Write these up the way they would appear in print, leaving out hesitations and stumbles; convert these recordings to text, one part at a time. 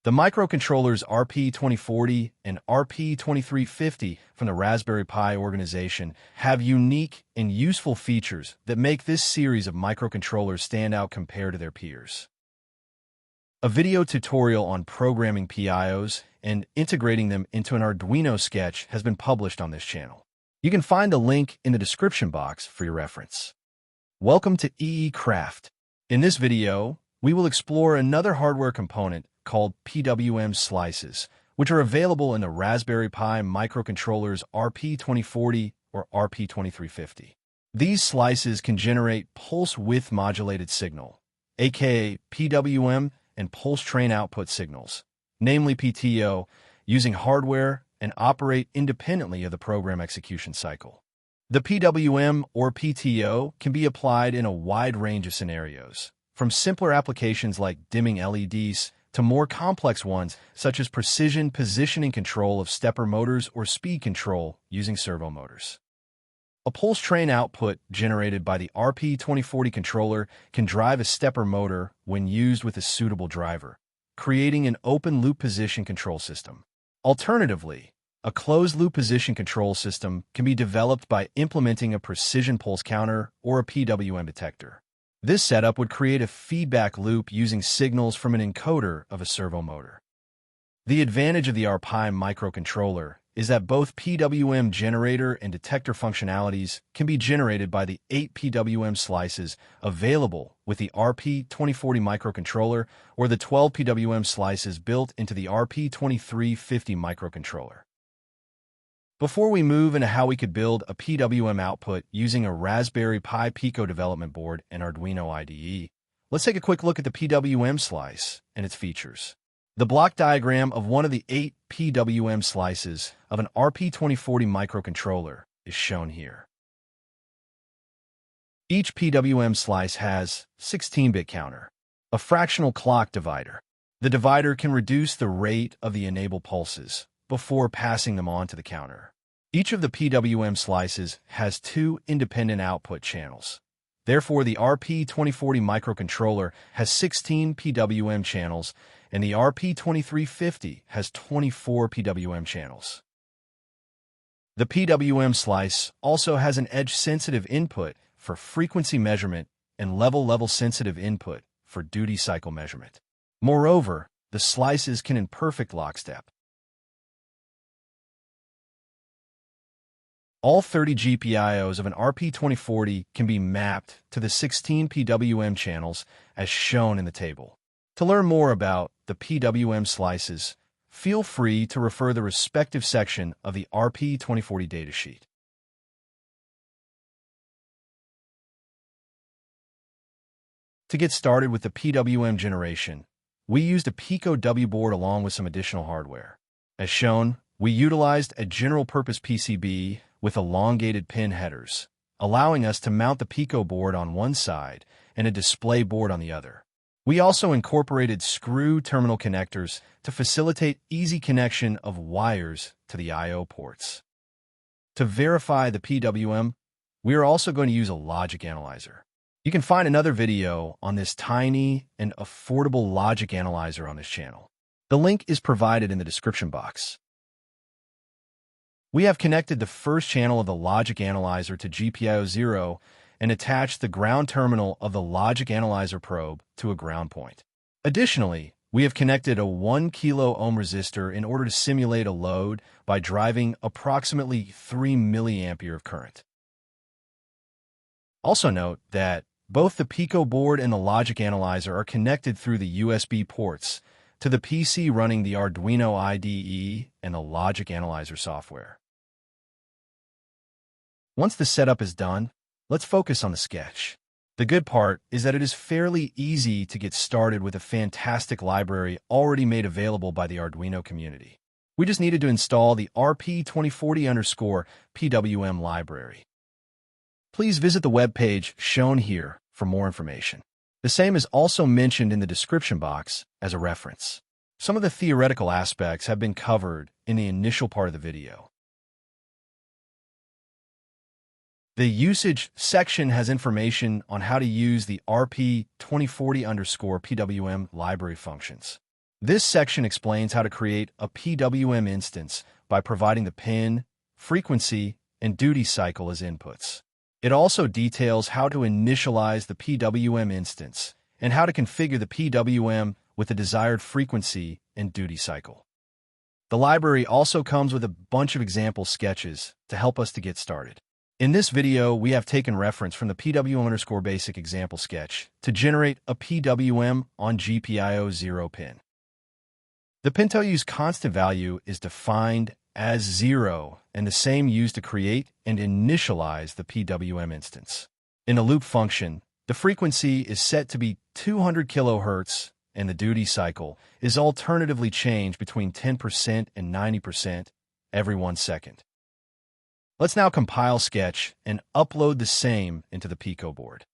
The microcontrollers RP2040 and RP2350 from the Raspberry Pi organization have unique and useful features that make this series of microcontrollers stand out compared to their peers. A video tutorial on programming PIOs and integrating them into an Arduino sketch has been published on this channel. You can find the link in the description box for your reference. Welcome to EE-Craft. In this video, we will explore another hardware component called PWM Slices, which are available in the Raspberry Pi microcontrollers RP2040 or RP2350. These slices can generate pulse width modulated signal, aka PWM, and pulse train output signals, namely PTO, using hardware and operate independently of the program execution cycle. The PWM or PTO can be applied in a wide range of scenarios, from simpler applications like dimming LEDs to more complex ones such as precision positioning control of stepper motors or speed control using servo motors. A pulse train output generated by the RP2040 controller can drive a stepper motor when used with a suitable driver, creating an open-loop position control system. Alternatively, a closed-loop position control system can be developed by implementing a precision pulse counter or a PWM detector. This setup would create a feedback loop using signals from an encoder of a servo motor. The advantage of the RPi microcontroller is that both PWM generator and detector functionalities can be generated by the 8 PWM slices available with the RP2040 microcontroller or the 12 PWM slices built into the RP2350 microcontroller. Before we move into how we could build a PWM output using a Raspberry Pi Pico development board and Arduino IDE, let's take a quick look at the PWM slice and its features. The block diagram of one of the 8 PWM slices of an RP2040 microcontroller is shown here. Each PWM slice has 16-bit counter, a fractional clock divider. The divider can reduce the rate of the enable pulses before passing them on to the counter. Each of the PWM slices has 2 independent output channels. Therefore, the RP2040 microcontroller has 16 PWM channels, and the RP2350 has 24 PWM channels. The PWM slice also has an edge-sensitive input for frequency measurement and level-sensitive input for duty cycle measurement. Moreover, the slices can in perfect lockstep. All 30 GPIOs of an RP2040 can be mapped to the 16 PWM channels as shown in the table. To learn more about the PWM slices, feel free to refer the respective section of the RP2040 datasheet. To get started with the PWM generation, we used a Pico W board along with some additional hardware. As shown, we utilized a general-purpose PCB with elongated pin headers, allowing us to mount the Pico board on one side and a display board on the other. We also incorporated screw terminal connectors to facilitate easy connection of wires to the I/O ports. To verify the PWM, we are also going to use a logic analyzer. You can find another video on this tiny and affordable logic analyzer on this channel. The link is provided in the description box. We have connected the first channel of the logic analyzer to GPIO 0 and attached the ground terminal of the logic analyzer probe to a ground point. Additionally, we have connected a 1 kilo ohm resistor in order to simulate a load by driving approximately 3 milliampere of current. Also note that both the Pico board and the logic analyzer are connected through the USB ports to the PC running the Arduino IDE and the logic analyzer software. Once the setup is done, let's focus on the sketch. The good part is that it is fairly easy to get started with a fantastic library already made available by the Arduino community. We just needed to install the RP2040_PWM library. Please visit the webpage shown here for more information. The same is also mentioned in the description box as a reference. Some of the theoretical aspects have been covered in the initial part of the video. The usage section has information on how to use the RP2040_PWM library functions. This section explains how to create a PWM instance by providing the pin, frequency, and duty cycle as inputs. It also details how to initialize the PWM instance and how to configure the PWM with the desired frequency and duty cycle. The library also comes with a bunch of example sketches to help us to get started. In this video, we have taken reference from the PWM_basic example sketch to generate a PWM on GPIO 0 pin. The pin to use constant value is defined as 0 and the same used to create and initialize the PWM instance. In a loop function, the frequency is set to be 200 kHz and the duty cycle is alternatively changed between 10% and 90% every 1 second. Let's now compile sketch and upload the same into the Pico board.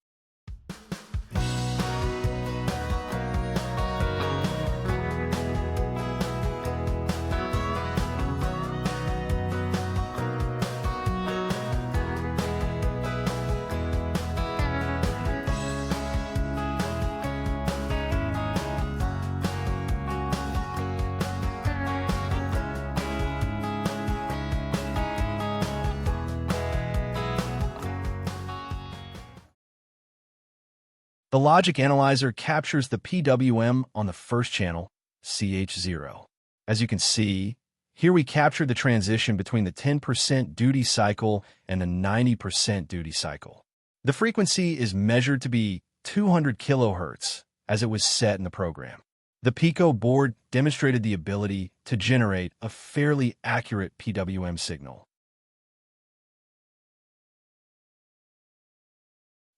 The logic analyzer captures the PWM on the first channel, CH0. As you can see, here we captured the transition between the 10% duty cycle and the 90% duty cycle. The frequency is measured to be 200 kHz, as it was set in the program. The Pico board demonstrated the ability to generate a fairly accurate PWM signal.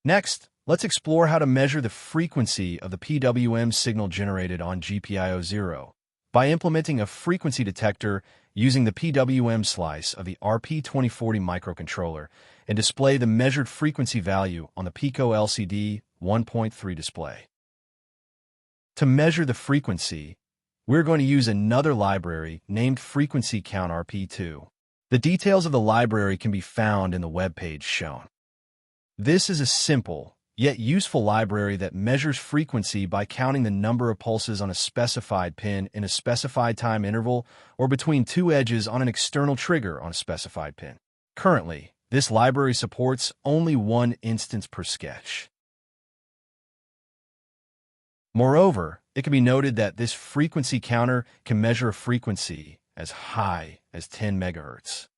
Next, let's explore how to measure the frequency of the PWM signal generated on GPIO 0 by implementing a frequency detector using the PWM Slice of the RP2040 microcontroller and display the measured frequency value on the Pico LCD 1.3 display. To measure the frequency, we're going to use another library named Frequency Count RP2. The details of the library can be found in the web page shown. This is a simple, yet useful library that measures frequency by counting the number of pulses on a specified pin in a specified time interval or between two edges on an external trigger on a specified pin. Currently, this library supports only one instance per sketch. Moreover, it can be noted that this frequency counter can measure a frequency as high as 10 MHz.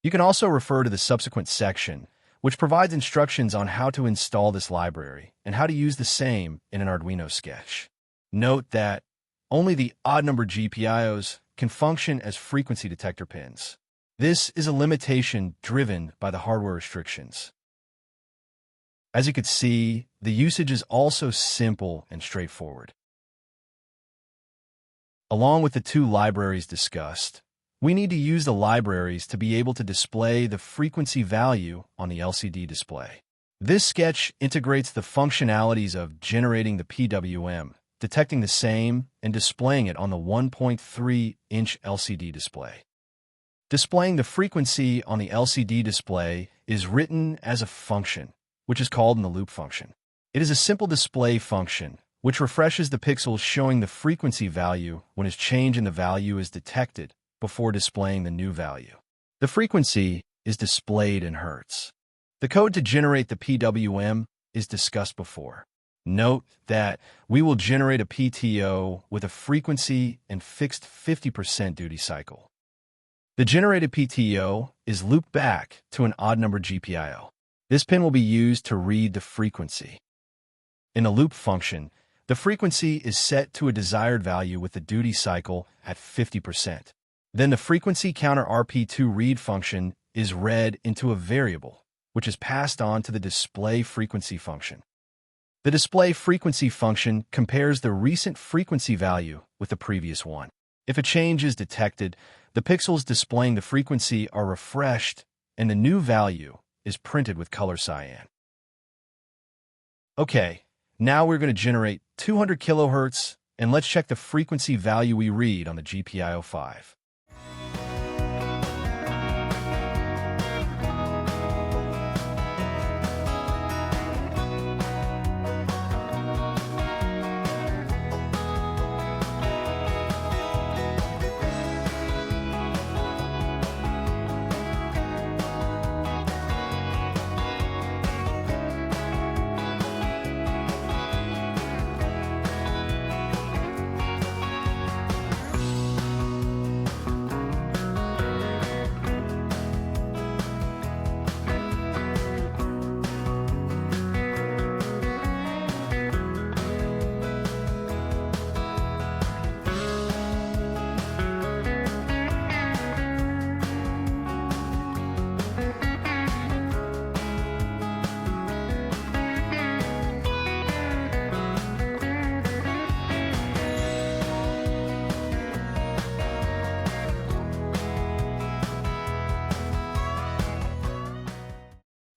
You can also refer to the subsequent section, which provides instructions on how to install this library and how to use the same in an Arduino sketch. Note that only the odd-numbered GPIOs can function as frequency detector pins. This is a limitation driven by the hardware restrictions. As you can see, the usage is also simple and straightforward. Along with the two libraries discussed, we need to use the libraries to be able to display the frequency value on the LCD display. This sketch integrates the functionalities of generating the PWM, detecting the same, and displaying it on the 1.3-inch LCD display. Displaying the frequency on the LCD display is written as a function, which is called in the loop function. It is a simple display function, which refreshes the pixels showing the frequency value when a change in the value is detected before displaying the new value. The frequency is displayed in hertz. The code to generate the PWM is discussed before. Note that we will generate a PTO with a frequency and fixed 50% duty cycle. The generated PTO is looped back to an odd-numbered GPIO. This pin will be used to read the frequency. In a loop function, the frequency is set to a desired value with the duty cycle at 50%. Then the frequency counter RP2 read function is read into a variable, which is passed on to the display frequency function. The display frequency function compares the recent frequency value with the previous one. If a change is detected, the pixels displaying the frequency are refreshed and the new value is printed with color cyan. Okay, now we're going to generate 200 kHz and let's check the frequency value we read on the GPIO 5.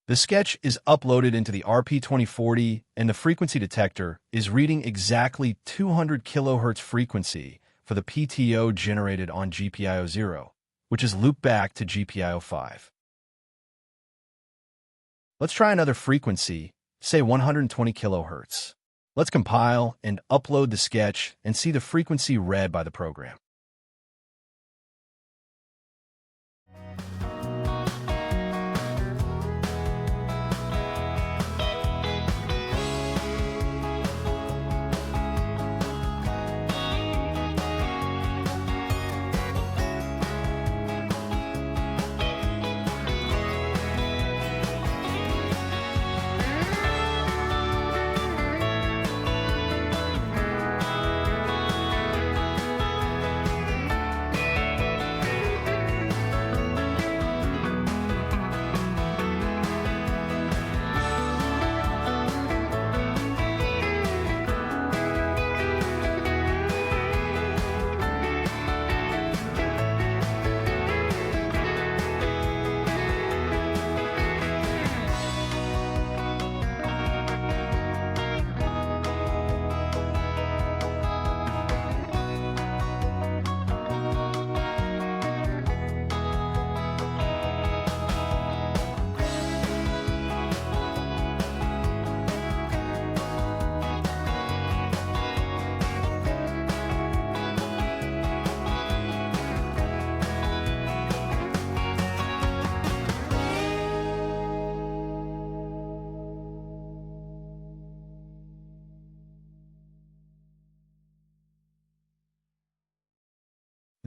The sketch is uploaded into the RP2040, and the frequency detector is reading exactly 200 kHz frequency for the PTO generated on GPIO 0, which is looped back to GPIO 5. Let's try another frequency, say 120 kHz. Let's compile and upload the sketch and see the frequency read by the program.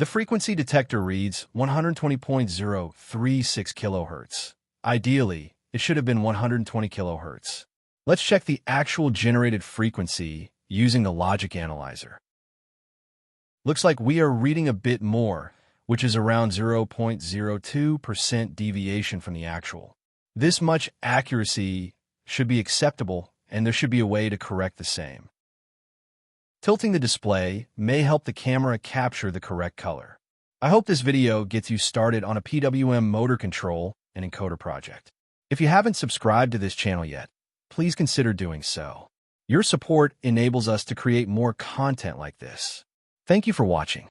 The frequency detector reads 120.036 kHz. Ideally, it should have been 120 kHz. Let's check the actual generated frequency using the logic analyzer. Looks like we are reading a bit more, which is around 0.02% deviation from the actual. This much accuracy should be acceptable, and there should be a way to correct the same. Tilting the display may help the camera capture the correct color. I hope this video gets you started on a PWM motor control and encoder project. If you haven't subscribed to this channel yet, please consider doing so. Your support enables us to create more content like this. Thank you for watching.